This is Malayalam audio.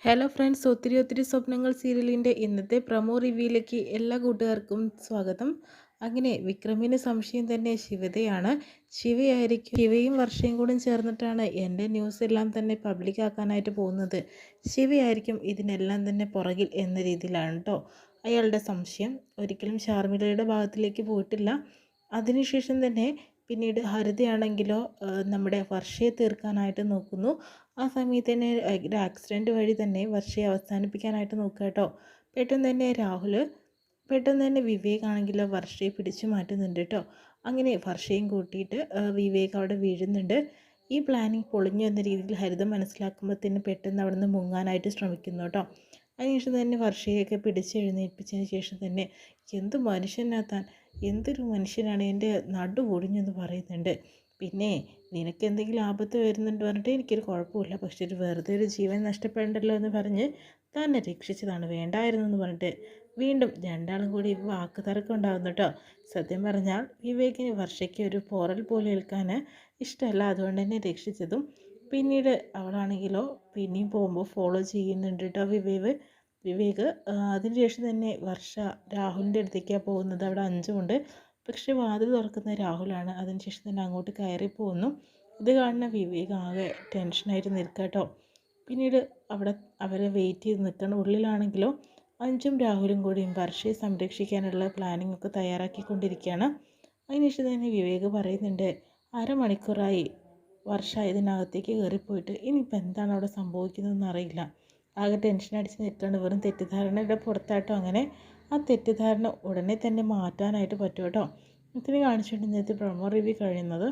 ഹലോ ഫ്രണ്ട്സ്, ഒത്തിരി ഒത്തിരി സ്വപ്നങ്ങൾ സീരിയലിൻ്റെ ഇന്നത്തെ പ്രൊമോ റിവ്യൂയിലേക്ക് എല്ലാ കൂട്ടുകാർക്കും സ്വാഗതം. അങ്ങനെ വിക്രമിന് സംശയം തന്നെ ശിവതയാണ്. ശിവയും വർഷയും കൂടി ചേർന്നിട്ടാണ് എൻ്റെ ന്യൂസ് എല്ലാം തന്നെ പബ്ലിക് ആക്കാനായിട്ട് പോകുന്നത്. ശിവയായിരിക്കും ഇതിനെല്ലാം തന്നെ പുറകിൽ എന്ന രീതിയിലാണ് കേട്ടോ അയാളുടെ സംശയം. ഒരിക്കലും ഷാർമിളയുടെ ഭാഗത്തിലേക്ക് പോയിട്ടില്ല. അതിനുശേഷം തന്നെ പിന്നീട് ഹരിതയാണെങ്കിലോ നമ്മുടെ വർഷയെ തീർക്കാനായിട്ട് നോക്കുന്നു. ആ സമയത്ത് തന്നെ ഒരു ആക്സിഡൻറ്റ് വഴി തന്നെ വർഷയെ അവസാനിപ്പിക്കാനായിട്ട് നോക്കുക കേട്ടോ. പെട്ടെന്ന് തന്നെ വിവേക് ആണെങ്കിലോ വർഷയെ പിടിച്ചു മാറ്റുന്നുണ്ട് കേട്ടോ. അങ്ങനെ വർഷയും കൂട്ടിയിട്ട് വിവേക് അവിടെ വീഴുന്നുണ്ട്. ഈ പ്ലാനിങ് പൊളിഞ്ഞു എന്ന രീതിയിൽ ഹരിത മനസ്സിലാക്കുമ്പോഴത്തേന് പെട്ടെന്ന് അവിടെ നിന്ന് മുങ്ങാനായിട്ട് ശ്രമിക്കുന്നു കേട്ടോ. അതിനുശേഷം തന്നെ വർഷയൊക്കെ പിടിച്ചെഴുന്നേൽപ്പിച്ചതിന് ശേഷം തന്നെ എന്ത് മനുഷ്യനാത്താൻ, എന്തൊരു മനുഷ്യനാണ്, എൻ്റെ നടു ഒടിഞ്ഞെന്ന് പറയുന്നുണ്ട്. പിന്നെ നിനക്ക് എന്തെങ്കിലും ആപത്ത് വരുന്നുണ്ട് പറഞ്ഞിട്ട് എനിക്കൊരു കുഴപ്പമില്ല, പക്ഷെ വെറുതെ ഒരു ജീവൻ നഷ്ടപ്പെടണ്ടല്ലോ എന്ന് പറഞ്ഞ് തന്നെ രക്ഷിച്ചതാണ്, വേണ്ടായിരുന്നു എന്ന് പറഞ്ഞിട്ട് വീണ്ടും രണ്ടാളും കൂടി വാക്ക് തർക്കം ഉണ്ടാകുന്നു കേട്ടോ. സത്യം പറഞ്ഞാൽ വിവേകിന് വർഷയ്ക്ക് ഒരു പോറൽ പോലെ ഏൽക്കാൻ ഇഷ്ടമല്ല, അതുകൊണ്ട് തന്നെ രക്ഷിച്ചതും. പിന്നീട് അവളാണെങ്കിലോ പിന്നെയും പോകുമ്പോൾ ഫോളോ ചെയ്യുന്നുണ്ട് കേട്ടോ വിവേക്. അതിനുശേഷം തന്നെ വർഷ രാഹുലിൻ്റെ അടുത്തേക്കാണ് പോകുന്നത്. അവിടെ അഞ്ചുമുണ്ട്, പക്ഷെ വാതിൽ തുറക്കുന്ന രാഹുലാണ്. അതിനുശേഷം തന്നെ അങ്ങോട്ട് കയറി പോകുന്നു. ഇത് കാണുന്ന വിവേക് ആകെ ടെൻഷനായിട്ട് നിൽക്കുക കേട്ടോ. പിന്നീട് അവിടെ അവരെ വെയിറ്റ് ചെയ്ത് നിൽക്കണം. ഉള്ളിലാണെങ്കിലോ അഞ്ചും രാഹുലും കൂടിയും വർഷയെ സംരക്ഷിക്കാനുള്ള പ്ലാനിംഗ് ഒക്കെ തയ്യാറാക്കിക്കൊണ്ടിരിക്കുകയാണ്. അതിനുശേഷം തന്നെ വിവേക് പറയുന്നുണ്ട്, അരമണിക്കൂറായി വർഷ ഇതിനകത്തേക്ക് കയറിപ്പോയിട്ട്, ഇനിയിപ്പോൾ എന്താണ് അവിടെ സംഭവിക്കുന്നതെന്ന് അറിയില്ല. ആകെ ടെൻഷൻ അടിച്ച് നിൽക്കുകയാണ്. വെറും തെറ്റിദ്ധാരണയുടെ പുറത്താട്ടോ. അങ്ങനെ ആ തെറ്റിദ്ധാരണ ഉടനെ തന്നെ മാറ്റാനായിട്ട് പറ്റും കേട്ടോ. ഇത്തിരി കാണിച്ചുകൊണ്ട് ഇന്നത്തെ പ്രൊമോ റിവ്യൂ കഴിയുന്നത്.